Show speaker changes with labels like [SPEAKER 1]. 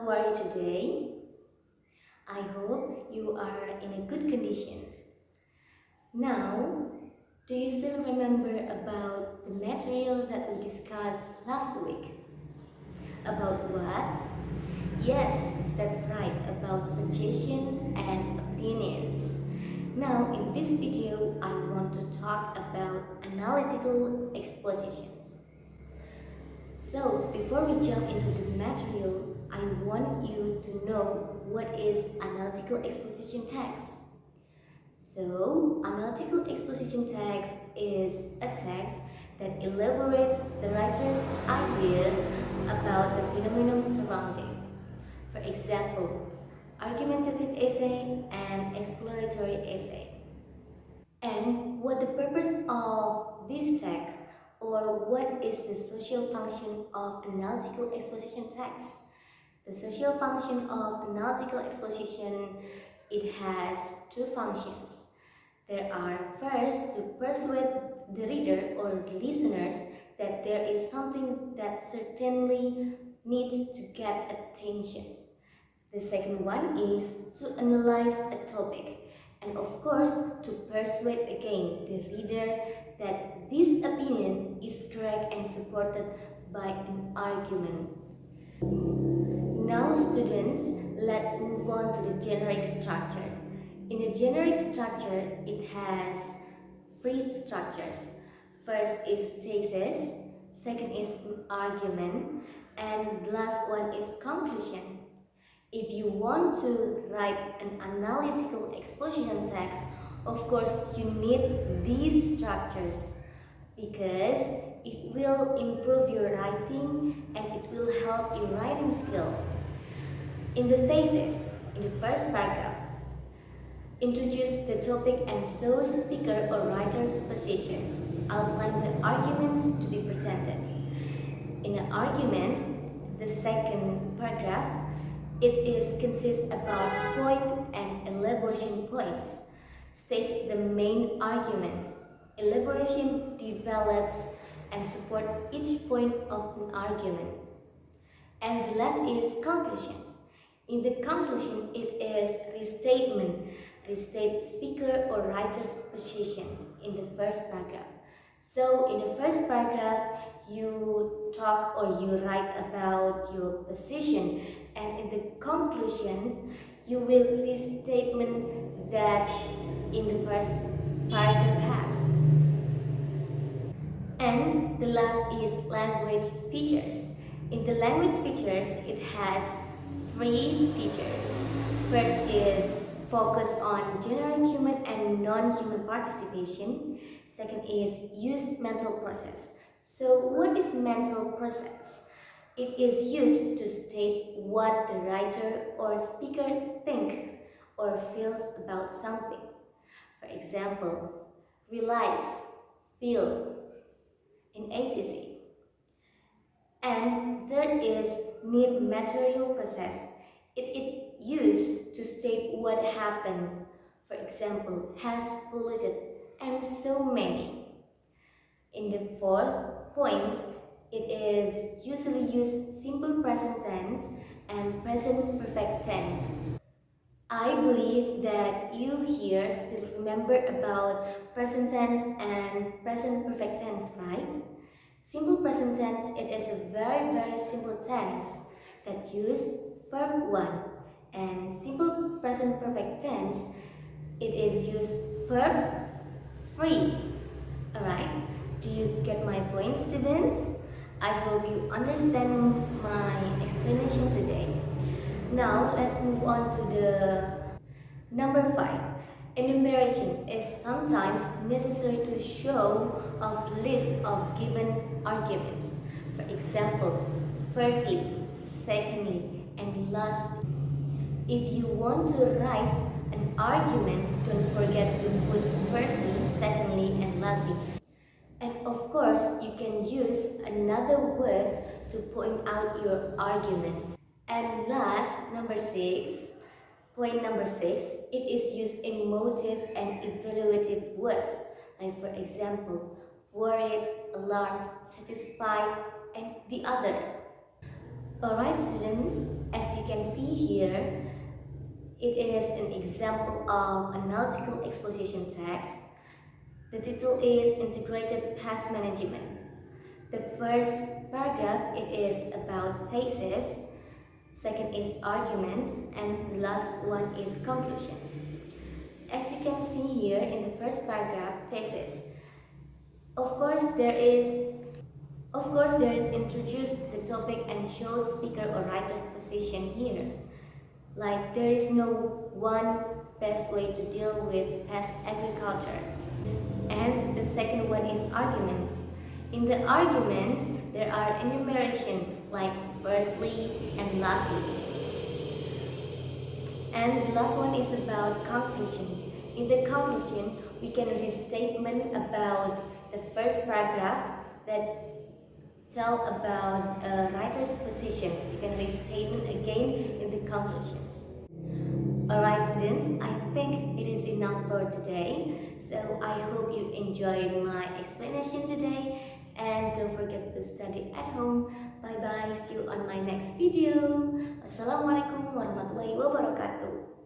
[SPEAKER 1] how are you today? I hope you are in a good conditions. Now, do you still remember about the material that we discussed last week? About what? Yes, that's right, about suggestions and opinions. Now, in this video, I want to talk about analytical expositions. So, before we jump into the material, I want you to know what is analytical exposition text. So, analytical exposition text is a text that elaborates the writer's idea about the phenomenon surrounding. For example, argumentative essay and exploratory essay. And what the purpose of this text, or what is the social function of analytical exposition text? The social function of analytical exposition, it has two functions. There are first to persuade the reader or the listeners that there is something that certainly needs to get attention. The second one is to analyze a topic, and of course to persuade again the reader that this opinion is correct and supported by an argument. Now students, let's move on to the generic structure. In a generic structure, it has three structures. First is thesis, second is argument, and the last one is conclusion. If you want to write an analytical exposition text, of course you need these structures because it will improve your writing and it will help your writing skill. In the thesis, in the first paragraph, introduce the topic and show speaker or writer's positions. Outline the arguments to be presented. In the arguments, the second paragraph, it consists about point and elaboration points. State the main arguments. Elaboration develops and support each point of an argument. And the last is conclusions. In the conclusion, it is restatement. Restate speaker or writer's positions in the first paragraph. So in the first paragraph, you talk or you write about your position, and in the conclusions, you will restatement that in the first paragraph has. And the last is language features. In the language features, it has three features. First is focus on general human and non-human participation. Second is use mental process. So what is mental process? It is used to state what the writer or speaker thinks or feels about something. For example, realize, feel, and etc. And third is need material process. It used to state what happens, for example, has polluted, and so many. In the fourth point, it is usually used simple present tense and present perfect tense. I believe that you here still remember about present tense and present perfect tense, right? Simple present tense, it is a very simple tense that use verb 1, and simple present perfect tense, it is used verb 3. Alright, do you get my point, students? I hope you understand my explanation today. Now let's move on to the number 5. Enumeration is sometimes necessary to show a list of given arguments. For example, firstly, secondly, and lastly. If you want to write an argument, don't forget to put firstly, secondly, and lastly. And of course, you can use another word to point out your arguments. And last, point number 6, it is used emotive and evaluative words, like for example, worried, alarmed, satisfied, and the other. Alright students, as you can see here, it is an example of analytical exposition text. The title is Integrated Past Management. The first paragraph, it is about thesis, second is arguments, and the last one is conclusions. As you can see here in the first paragraph, thesis. Of course, there is introduce the topic and show speaker or writer's position here. Like there is no one best way to deal with past agriculture. And the second one is arguments. In the arguments, there are enumerations like firstly and lastly. And the last one is about conclusions. In the conclusion, we can read statement about the first paragraph that tell about a writer's position. You can read statement again in the conclusions. Alright students, I think it is enough for today. So I hope you enjoyed my explanation today. And don't forget to study at home. Bye bye, see you on my next video. Wassalamualaikum warahmatullahi wabarakatuh.